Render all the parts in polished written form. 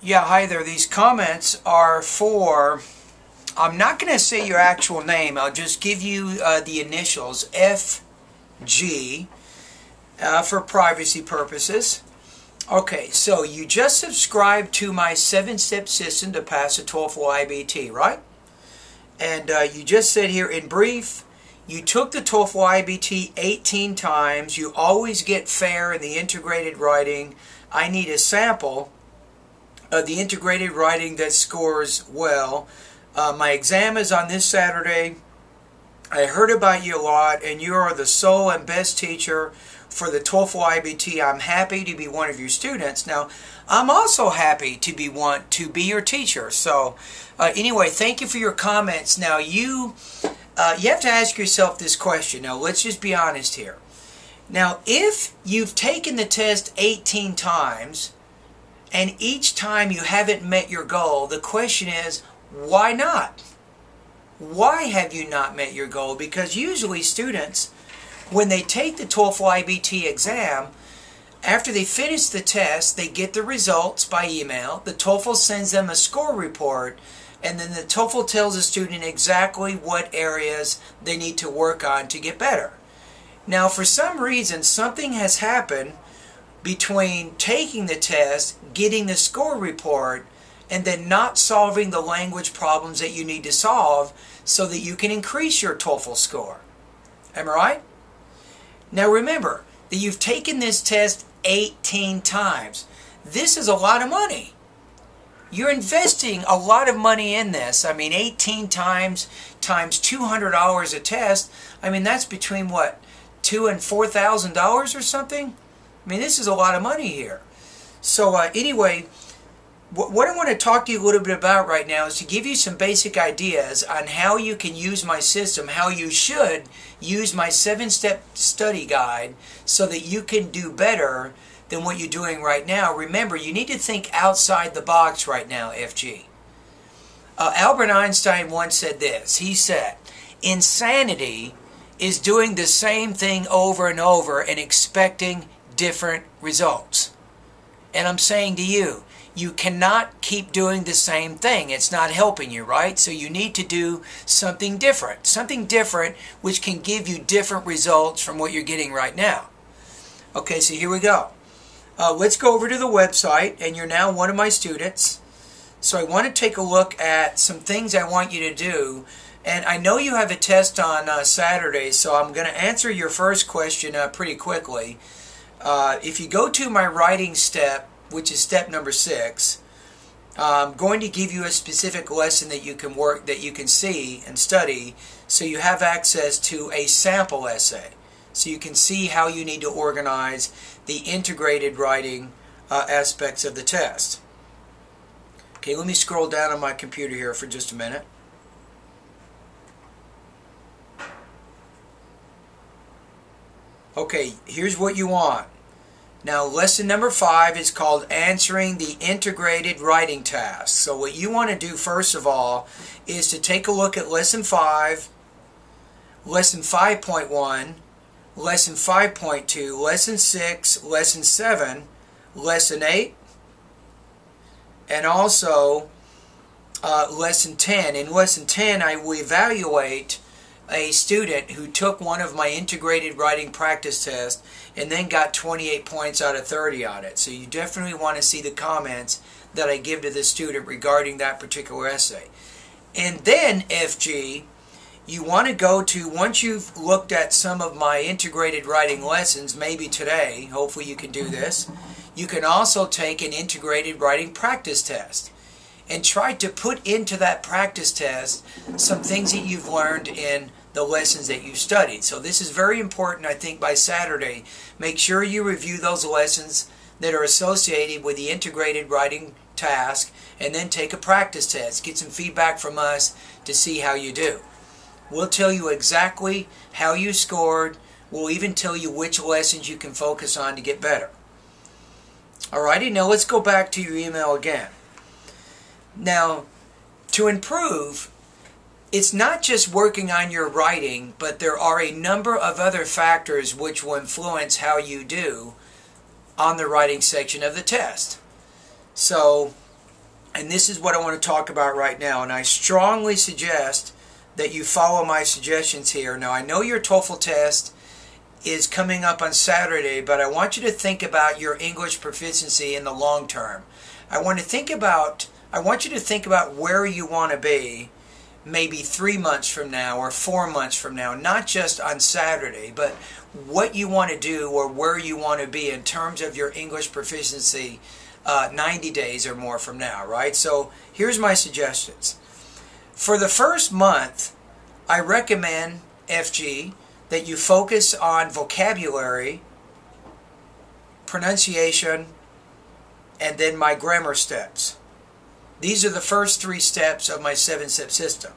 Yeah, hi there. These comments are for, I'm not going to say your actual name. I'll just give you the initials, FG, for privacy purposes. Okay, so you just subscribed to my 7-step system to pass a TOEFL iBT, right? And you just said here, in brief, you took the TOEFL iBT 18 times. You always get fair in the integrated writing. I need a sample of the integrated writing that scores well. My exam is on this Saturday. I heard about you a lot, and you are the sole and best teacher for the TOEFL iBT. I'm happy to be one of your students. Now, I'm also happy to be your teacher. So, anyway, thank you for your comments. Now, you have to ask yourself this question. Now, let's just be honest here. Now, if you've taken the test 18 times, and each time you haven't met your goal, the question is, why not? Why have you not met your goal? Because usually students, when they take the TOEFL iBT exam, after they finish the test, they get the results by email. The TOEFL sends them a score report, and then the TOEFL tells the student exactly what areas they need to work on to get better. Now, for some reason, something has happened between taking the test, getting the score report, and then not solving the language problems that you need to solve so that you can increase your TOEFL score. Am I right? Now remember that you've taken this test 18 times. This is a lot of money. You're investing a lot of money in this. I mean, 18 times $200 a test. I mean, that's between what, $2,000 and $4,000 or something? I mean, this is a lot of money here. So anyway, what I want to talk to you a little bit about right now is to give you some basic ideas on how you can use my system, how you should use my 7-step study guide so that you can do better than what you're doing right now. Remember, you need to think outside the box right now, FG. Albert Einstein once said this. He said, insanity is doing the same thing over and over and expecting different results. And I'm saying to you, you cannot keep doing the same thing. It's not helping you, right? So you need to do something different which can give you different results from what you're getting right now. Okay, so here we go. Let's go over to the website, and you're now one of my students. So I want to take a look at some things I want you to do. And I know you have a test on Saturday, so I'm going to answer your first question pretty quickly. If you go to my writing step, which is step number 6, I'm going to give you a specific lesson that you can see and study, so you have access to a sample essay. So you can see how you need to organize the integrated writing aspects of the test. Okay, let me scroll down on my computer here for just a minute. Okay, here's what you want. Now, lesson number 5 is called Answering the Integrated Writing Task. So what you want to do first of all is to take a look at lesson 5, lesson 5.1, lesson 5.2, lesson 6, lesson 7, lesson 8, and also lesson 10. In lesson 10, I will evaluate a student who took one of my integrated writing practice tests and then got 28 points out of 30 on it. So you definitely want to see the comments that I give to the student regarding that particular essay. And then, FG, you want to go to, once you've looked at some of my integrated writing lessons, maybe today, hopefully you can do this, you can also take an integrated writing practice test and try to put into that practice test some things that you've learned in the lessons that you've studied. So this is very important, I think, by Saturday. Make sure you review those lessons that are associated with the integrated writing task, and then take a practice test. Get some feedback from us to see how you do. We'll tell you exactly how you scored. We'll even tell you which lessons you can focus on to get better. Alrighty, now let's go back to your email again. Now, to improve, it's not just working on your writing, but there are a number of other factors which will influence how you do on the writing section of the test. So, And this is what I want to talk about right now. And I strongly suggest that you follow my suggestions here. Now, I know your TOEFL test is coming up on Saturday, but I want you to think about your English proficiency in the long term. I want you to think about where you want to be maybe 3 months from now or 4 months from now, not just on Saturday, but what you want to do or where you want to be in terms of your English proficiency 90 days or more from now, right? So here's my suggestions. For the first month, I recommend, FG, that you focus on vocabulary, pronunciation, and then my grammar steps. These are the first 3 steps of my 7-step system.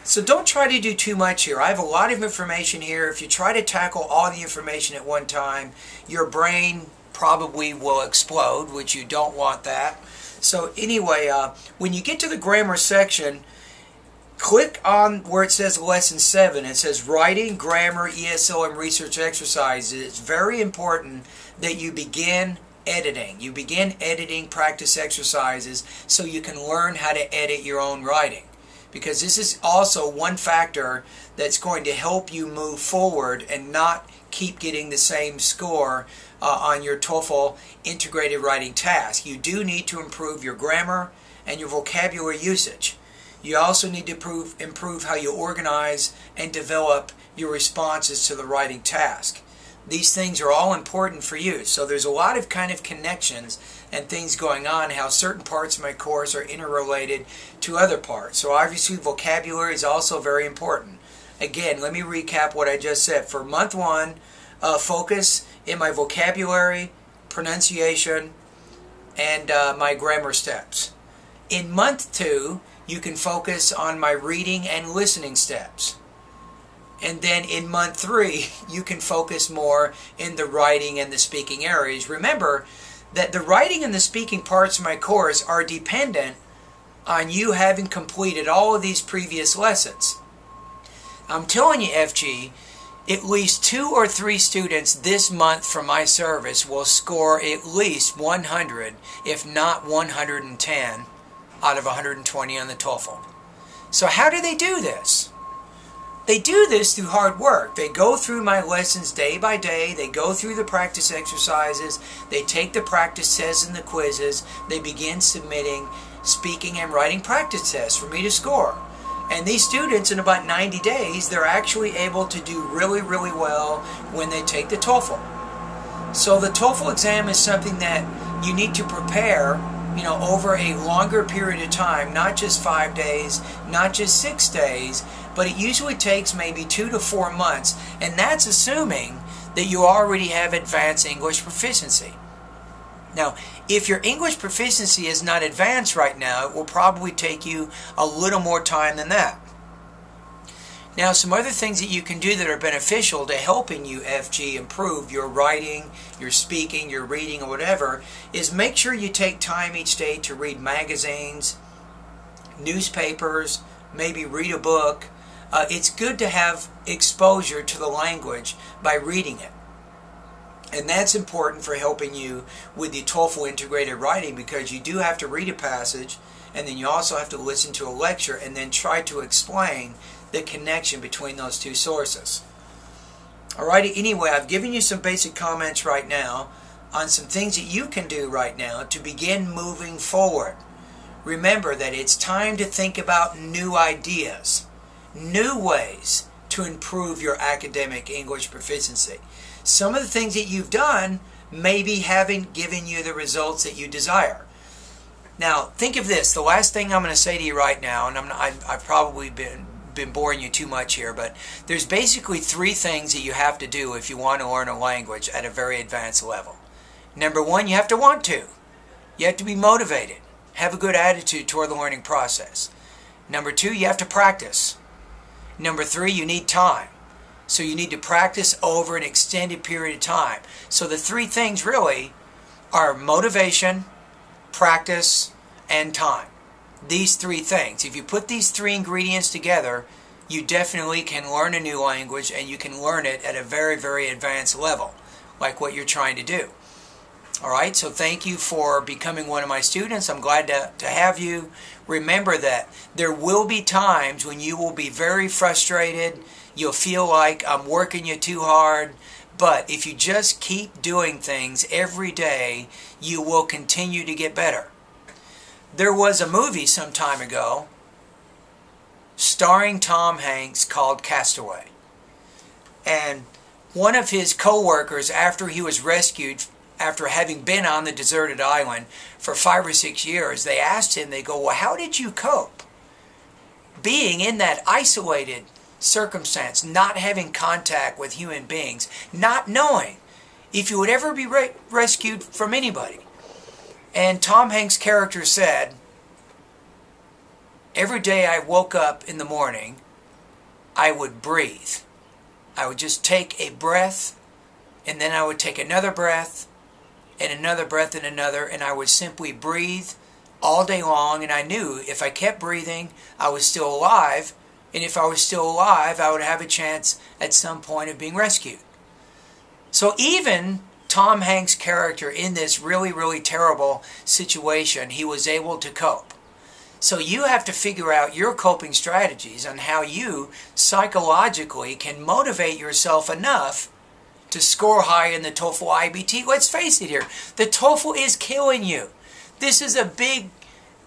So don't try to do too much here. I have a lot of information here. If you try to tackle all the information at one time, your brain probably will explode, which you don't want that. So anyway, when you get to the grammar section, click on where it says Lesson 7. It says Writing, Grammar, ESL, and Research Exercises. It's very important that you begin editing. You begin editing practice exercises so you can learn how to edit your own writing. Because this is also one factor that's going to help you move forward and not keep getting the same score on your TOEFL integrated writing task. You do need to improve your grammar and your vocabulary usage. You also need to improve how you organize and develop your responses to the writing task. These things are all important for you. So there's a lot of kind of connections and things going on, how certain parts of my course are interrelated to other parts. So obviously vocabulary is also very important. Again, let me recap what I just said. For month 1, focus in my vocabulary, pronunciation, and my grammar steps. In month 2, you can focus on my reading and listening steps. And then in month 3, you can focus more in the writing and the speaking areas. Remember that the writing and the speaking parts of my course are dependent on you having completed all of these previous lessons. I'm telling you, FG, at least 2 or 3 students this month from my service will score at least 100, if not 110, out of 120 on the TOEFL. So how do they do this? They do this through hard work. They go through my lessons day by day. They go through the practice exercises. They take the practice tests and the quizzes. They begin submitting speaking and writing practice tests for me to score. And these students, in about 90 days, they're actually able to do really, really well when they take the TOEFL. So the TOEFL exam is something that you need to prepare, over a longer period of time, not just 5 days, not just 6 days, but it usually takes maybe 2 to 4 months, and that's assuming that you already have advanced English proficiency. Now, if your English proficiency is not advanced right now, it will probably take you a little more time than that. Now, some other things that you can do that are beneficial to helping you, FG, improve your writing, your speaking, your reading, or whatever, is make sure you take time each day to read magazines, newspapers, maybe read a book. It's good to have exposure to the language by reading it. And that's important for helping you with the TOEFL integrated writing, because you do have to read a passage, and then you also have to listen to a lecture and then try to explain the connection between those 2 sources. Alrighty, anyway, I've given you some basic comments right now on some things that you can do right now to begin moving forward. Remember that it's time to think about new ideas, new ways to improve your academic English proficiency. Some of the things that you've done maybe haven't given you the results that you desire. Now, think of this. The last thing I'm going to say to you right now, and I've probably been boring you too much here, but there's basically 3 things that you have to do if you want to learn a language at a very advanced level. Number 1, you have to want to. You have to be motivated. Have a good attitude toward the learning process. Number 2, you have to practice. Number 3, you need time. So you need to practice over an extended period of time. So the 3 things really are motivation, practice, and time. These 3 things. If you put these 3 ingredients together, you definitely can learn a new language, and you can learn it at a very, very advanced level, like what you're trying to do. All right, so thank you for becoming one of my students. I'm glad to have you. Remember that there will be times when you will be very frustrated. You'll feel like I'm working you too hard. But if you just keep doing things every day, you will continue to get better. There was a movie some time ago starring Tom Hanks called Castaway. And one of his co-workers, after he was rescued, after having been on the deserted island for 5 or 6 years, they asked him, they go, well, how did you cope being in that isolated circumstance, not having contact with human beings, not knowing if you would ever be rescued from anybody? And Tom Hanks' character said, every day I woke up in the morning, I would breathe. I would just take a breath, and then I would take another breath, and another breath, and another, and I would simply breathe all day long, and I knew if I kept breathing, I was still alive, and if I was still alive, I would have a chance at some point of being rescued. So even Tom Hanks' character in this really, really terrible situation, he was able to cope. So you have to figure out your coping strategies on how you psychologically can motivate yourself enough to score high in the TOEFL iBT. Let's face it here, the TOEFL is killing you. This is a big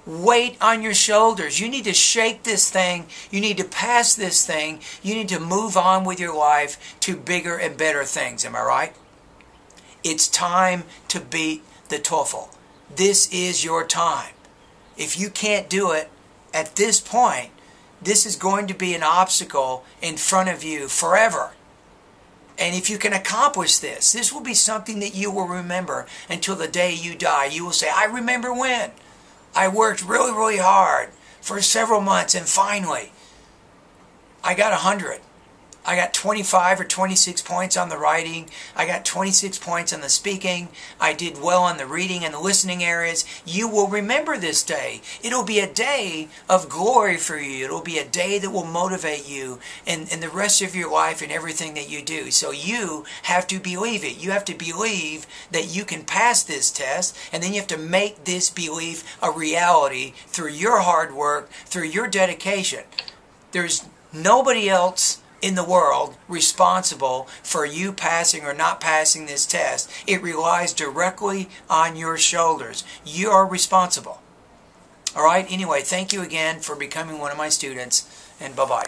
weight on your shoulders. You need to shake this thing. You need to pass this thing. You need to move on with your life to bigger and better things. Am I right? It's time to beat the TOEFL. This is your time. If you can't do it at this point, this is going to be an obstacle in front of you forever. And if you can accomplish this, this will be something that you will remember until the day you die. You will say, I remember when I worked really, really hard for several months and finally I got 100. I got 25 or 26 points on the writing. I got 26 points on the speaking. I did well on the reading and the listening areas. You will remember this day. It'll be a day of glory for you. It'll be a day that will motivate you in the rest of your life and everything that you do. So you have to believe it. You have to believe that you can pass this test, and then you have to make this belief a reality through your hard work, through your dedication. There's nobody else in the world responsible for you passing or not passing this test. It relies directly on your shoulders. You are responsible. All right? Anyway, thank you again for becoming one of my students, and bye-bye.